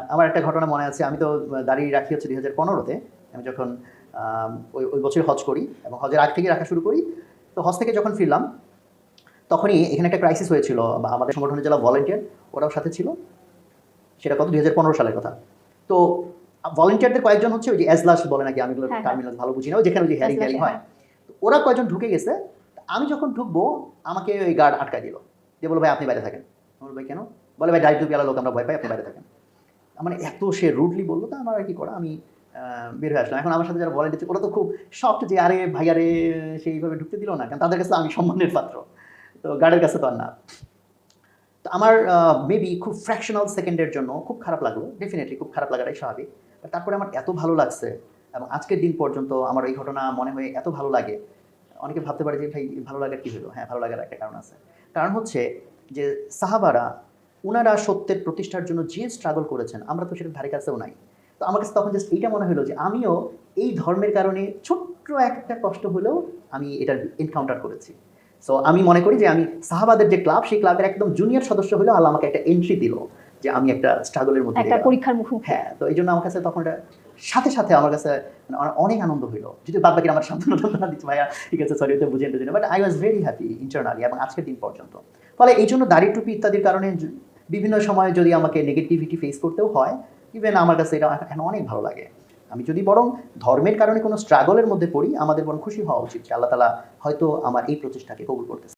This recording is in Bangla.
আমার একটা ঘটনা মনে আছে। আমি তো দাড়ি রাখি হচ্ছে 2015 তে। আমি যখন ওই বছর হজ করি এবং হজের আগ থেকেই রাখা শুরু করি। তো হজ থেকে যখন ফিরলাম, তখনই এখানে একটা ক্রাইসিস হয়েছিল। বা আমাদের সংগঠনের যারা ভলান্টিয়ার, ওরাও সাথে ছিল। সেটা কত 2015 সালের কথা। তো ভলান্টিয়ারদের কয়েকজন হচ্ছে ওই যে এজলাস বলে নাকি, আমি এগুলো হ্যাঁ, হ্যাঁ। টার্মিনাল ভালো বুঝি না। ওই যেখানে ওই যে হ্যারিং এজলাসে, হয়। হ্যাঁ। তো ওরা কয়েকজন ঢুকে গেছে। আমি যখন ঢুকবো, আমাকে ওই গার্ড আটকায় দিল। দিয়ে বলল, "ভাই আপনি বাইরে থাকেন।" আমি বললাম, "ভাই কেন?" বলে, "ভাই দাড়ি টুপিওয়ালা লোক আমরা ভয় পাই, আপনি বাইরে থাকেন।" মানে এত সে রুডলি বলল, তা আমার আর কি করা, আমি বের হয়ে আসলাম। এখন আমার সাথে যারা ভলান্টিয়ার, ওরা তো খুব শকড যে আরে ভাই আরে সেইভাবে ঢুকতে দিল না, কারণ তাদের কাছে আমি সম্মানের পাত্র, তো গার্ডের কাছে তো আর না। তো আমার মেবি খুব ফ্র্যাকশনাল সেকেন্ডের জন্য খুব খারাপ লাগলো, ডেফিনেটলি খুব খারাপ লাগাটাই স্বাভাবিক। বাট তারপরে আমার এত ভালো লাগছে, এবং আজকের দিন পর্যন্ত আমার এই ঘটনা মনে হয়ে এত ভালো লাগে। অনেকে ভাবতে পারে যে ভাই ভালো লাগার কী হলো? হ্যাঁ, ভালো লাগার একটা কারণ আছে। কারণ হচ্ছে যে সাহাবারা, উনারা সত্যের প্রতিষ্ঠার জন্য যে স্ট্রাগল করেছেন, আমরা তো সেটার ধারে কাছেও নাই। তো আমার কাছে তখন জাস্ট এইটা মনে হলো যে আমিও এই ধর্মের কারণে ছোট্ট একটা কষ্ট হলেও আমি এটার এনকাউন্টার করেছি। সো আমি মনে করি যে আমি সাহাবাদের যে ক্লাব, সেই ক্লাবের একদম জুনিয়র সদস্য হলেও আল্লাহ আমাকে একটা এন্ট্রি দিল, যে আমি একটা স্ট্রাগলের মধ্যে দিয়ে একটা গেলাম। পরীক্ষার মুখোমুখি। হ্যাঁ, তো এই জন্য আমার কাছে তখন এটা সাথে, সাথে আমার কাছে মানে অনেক আনন্দ হইল। যদিও বাদবাকিরা আমার সান্ত্বনা দিচ্ছে, "ভাইয়া ঠিক আছে, সরি ওটা বুঝেন টুঝেন।" But I was very happy internally, এবং আজকের দিন পর্যন্ত। ফলে এই জন্য দাড়ি টুপি ইত্যাদির কারণে বিভিন্ন সময় যদি আমাকে নেগেটিভিটি ফেস করতেও হয়, ইভেন আমার কাছে এটা এখন অনেক ভালো লাগে। আমি যদি বরং ধর্মের কারণে কোনো স্ট্রাগলের মধ্যে পড়ি, আমাদের বরং খুশি হওয়া উচিত যে আল্লাহ তাআলা হয়তো আমার এই প্রচেষ্টাকে কবুল করতেছেন।